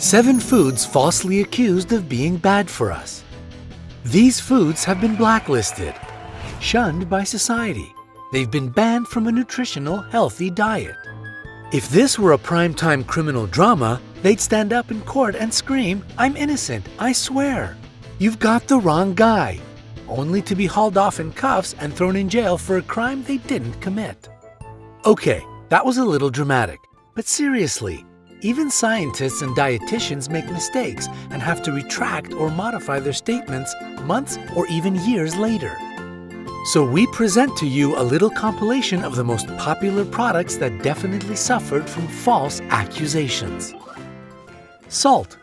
7 foods falsely accused of being bad for us. These foods have been blacklisted, shunned by society. They've been banned from a nutritional, healthy diet. If this were a primetime criminal drama, they'd stand up in court and scream, "I'm innocent, I swear." You've got the wrong guy, only to be hauled off in cuffs and thrown in jail for a crime they didn't commit. Okay, that was a little dramatic, but seriously, even scientists and dietitians make mistakes and have to retract or modify their statements months or even years later. So we present to you a little compilation of the most popular products that definitely suffered from false accusations. Salt.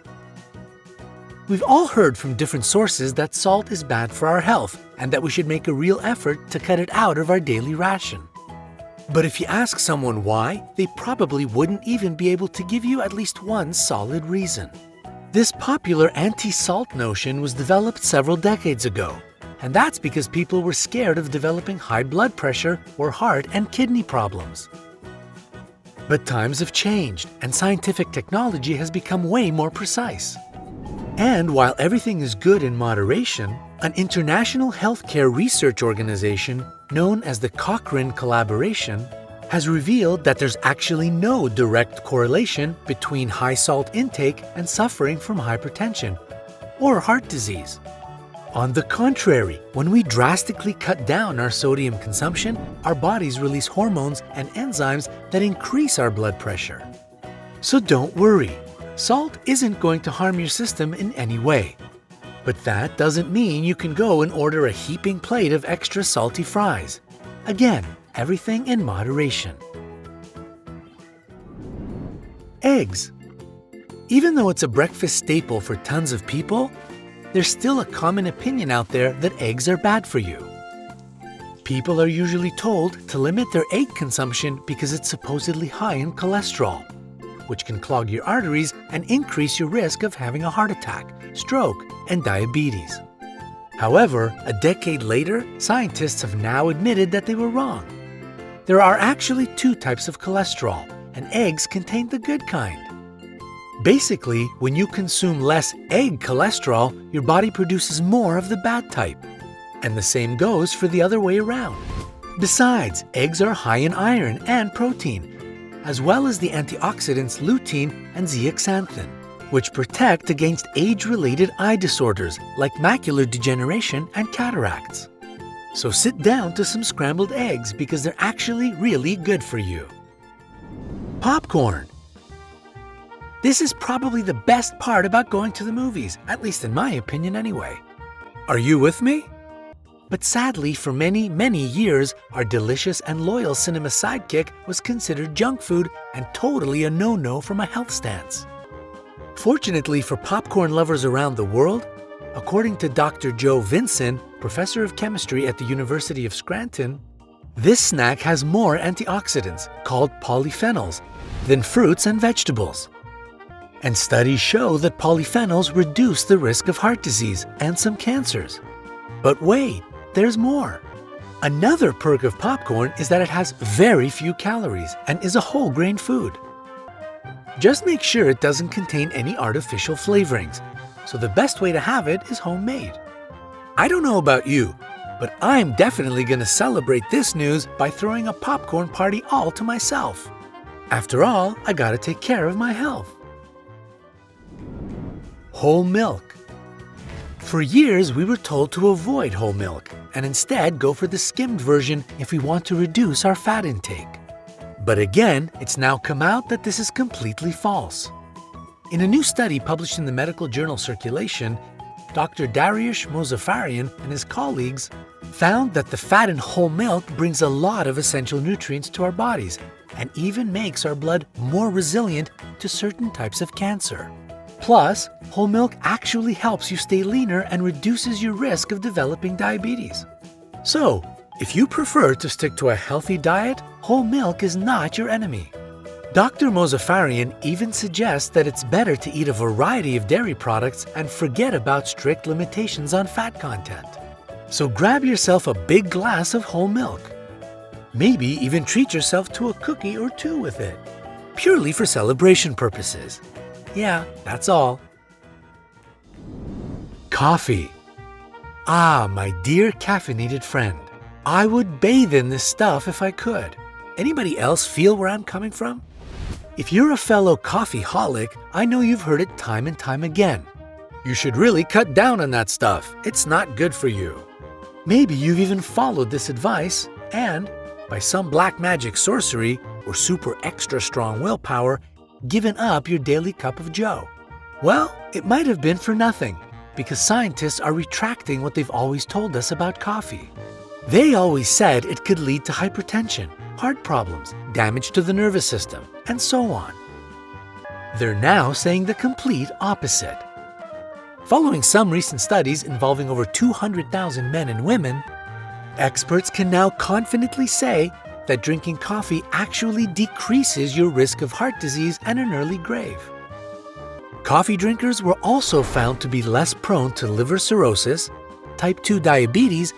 We've all heard from different sources that salt is bad for our health and that we should make a real effort to cut it out of our daily ration. But if you ask someone why, they probably wouldn't even be able to give you at least one solid reason. This popular anti-salt notion was developed several decades ago, and that's because people were scared of developing high blood pressure or heart and kidney problems. But times have changed, and scientific technology has become way more precise. And while everything is good in moderation, an international healthcare research organization known as the Cochrane Collaboration has revealed that there's actually no direct correlation between high salt intake and suffering from hypertension or heart disease. On the contrary, when we drastically cut down our sodium consumption, our bodies release hormones and enzymes that increase our blood pressure. So don't worry, salt isn't going to harm your system in any way. But that doesn't mean you can go and order a heaping plate of extra salty fries. Again, everything in moderation. Eggs. Even though it's a breakfast staple for tons of people, there's still a common opinion out there that eggs are bad for you. People are usually told to limit their egg consumption because it's supposedly high in cholesterol, which can clog your arteries and increase your risk of having a heart attack, stroke, and diabetes. However, a decade later, scientists have now admitted that they were wrong. There are actually 2 types of cholesterol, and eggs contain the good kind. Basically, when you consume less egg cholesterol, your body produces more of the bad type. And the same goes for the other way around. Besides, eggs are high in iron and protein, as well as the antioxidants lutein and zeaxanthin, which protect against age-related eye disorders like macular degeneration and cataracts. So sit down to some scrambled eggs because they're actually really good for you. Popcorn. This is probably the best part about going to the movies, at least in my opinion anyway. Are you with me? But sadly, for many, many years, our delicious and loyal cinema sidekick was considered junk food and totally a no-no from a health stance. Fortunately for popcorn lovers around the world, according to Dr. Joe Vinson, professor of chemistry at the University of Scranton, this snack has more antioxidants, called polyphenols, than fruits and vegetables. And studies show that polyphenols reduce the risk of heart disease and some cancers. But wait, there's more. Another perk of popcorn is that it has very few calories and is a whole grain food. Just make sure it doesn't contain any artificial flavorings, so the best way to have it is homemade. I don't know about you, but I'm definitely going to celebrate this news by throwing a popcorn party all to myself. After all, I gotta take care of my health. Whole milk. For years, we were told to avoid whole milk and instead go for the skimmed version if we want to reduce our fat intake. But again, it's now come out that this is completely false. In a new study published in the medical journal Circulation, Dr. Dariush Mozaffarian and his colleagues found that the fat in whole milk brings a lot of essential nutrients to our bodies and even makes our blood more resilient to certain types of cancer. Plus, whole milk actually helps you stay leaner and reduces your risk of developing diabetes. So, if you prefer to stick to a healthy diet, whole milk is not your enemy. Dr. Mozaffarian even suggests that it's better to eat a variety of dairy products and forget about strict limitations on fat content. So grab yourself a big glass of whole milk. Maybe even treat yourself to a cookie or 2 with it, purely for celebration purposes. Yeah, that's all. Coffee. Ah, my dear caffeinated friend. I would bathe in this stuff if I could. Anybody else feel where I'm coming from? If you're a fellow coffeeholic, I know you've heard it time and time again. You should really cut down on that stuff. It's not good for you. Maybe you've even followed this advice and, by some black magic sorcery or super extra strong willpower, given up your daily cup of joe. Well, it might have been for nothing, because scientists are retracting what they've always told us about coffee. They always said it could lead to hypertension, heart problems, damage to the nervous system, and so on. They're now saying the complete opposite. Following some recent studies involving over 200,000 men and women, experts can now confidently say that drinking coffee actually decreases your risk of heart disease and an early grave. Coffee drinkers were also found to be less prone to liver cirrhosis, type 2 diabetes,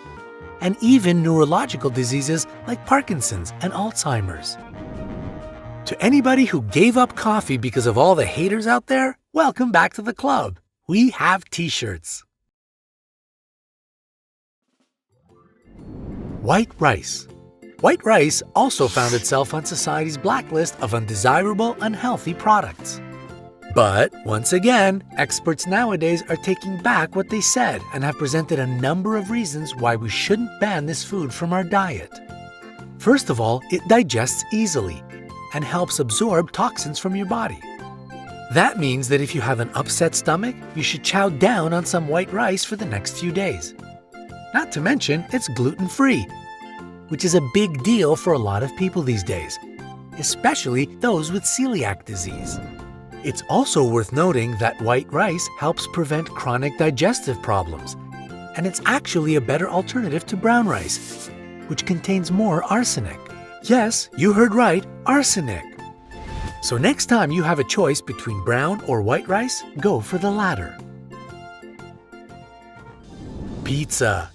and even neurological diseases like Parkinson's and Alzheimer's. To anybody who gave up coffee because of all the haters out there, welcome back to the club. We have t-shirts. White rice. White rice also found itself on society's blacklist of undesirable, unhealthy products. But, once again, experts nowadays are taking back what they said and have presented a number of reasons why we shouldn't ban this food from our diet. First of all, it digests easily and helps absorb toxins from your body. That means that if you have an upset stomach, you should chow down on some white rice for the next few days. Not to mention, it's gluten-free, which is a big deal for a lot of people these days, especially those with celiac disease. It's also worth noting that white rice helps prevent chronic digestive problems, and it's actually a better alternative to brown rice, which contains more arsenic. Yes, you heard right, arsenic. So next time you have a choice between brown or white rice, go for the latter. Pizza.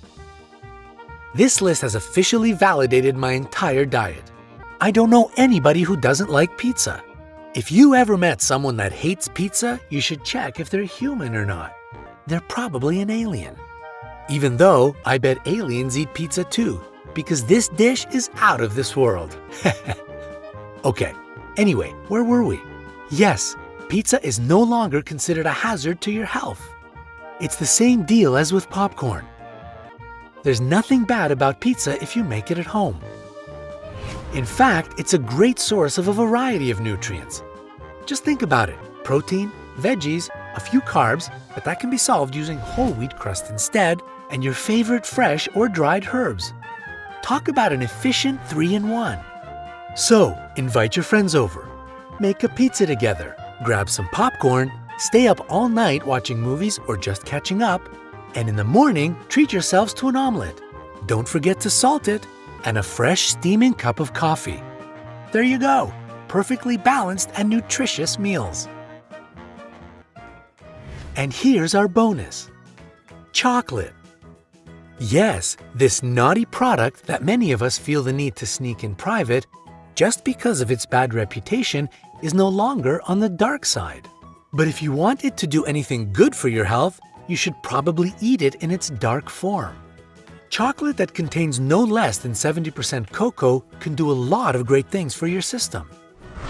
This list has officially validated my entire diet. I don't know anybody who doesn't like pizza. If you ever met someone that hates pizza, you should check if they're human or not. They're probably an alien. Even though I bet aliens eat pizza too, because this dish is out of this world. Okay, anyway, where were we? Yes, pizza is no longer considered a hazard to your health. It's the same deal as with popcorn. There's nothing bad about pizza if you make it at home. In fact, it's a great source of a variety of nutrients. Just think about it. Protein, veggies, a few carbs, but that can be solved using whole wheat crust instead, and your favorite fresh or dried herbs. Talk about an efficient 3-in-1. So, invite your friends over. Make a pizza together. Grab some popcorn, stay up all night watching movies or just catching up, and in the morning, treat yourselves to an omelet. Don't forget to salt it, and a fresh steaming cup of coffee. There you go, perfectly balanced and nutritious meals. And here's our bonus. Chocolate. Yes, this naughty product that many of us feel the need to sneak in private, just because of its bad reputation, is no longer on the dark side. But if you want it to do anything good for your health, you should probably eat it in its dark form. Chocolate that contains no less than 70% cocoa can do a lot of great things for your system.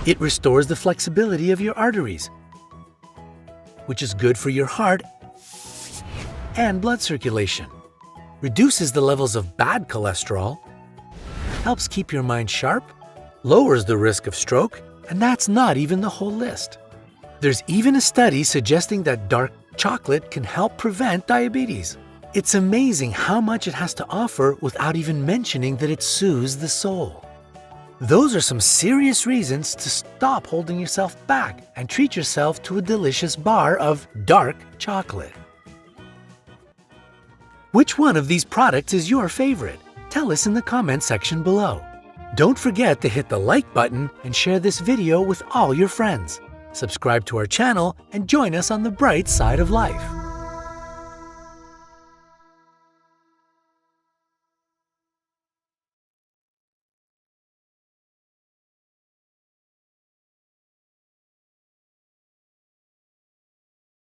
It restores the flexibility of your arteries, which is good for your heart and blood circulation, reduces the levels of bad cholesterol, helps keep your mind sharp, lowers the risk of stroke, and that's not even the whole list. There's even a study suggesting that dark chocolate can help prevent diabetes. It's amazing how much it has to offer without even mentioning that it soothes the soul. Those are some serious reasons to stop holding yourself back and treat yourself to a delicious bar of dark chocolate. Which one of these products is your favorite? Tell us in the comment section below. Don't forget to hit the like button and share this video with all your friends. Subscribe to our channel and join us on the bright side of life.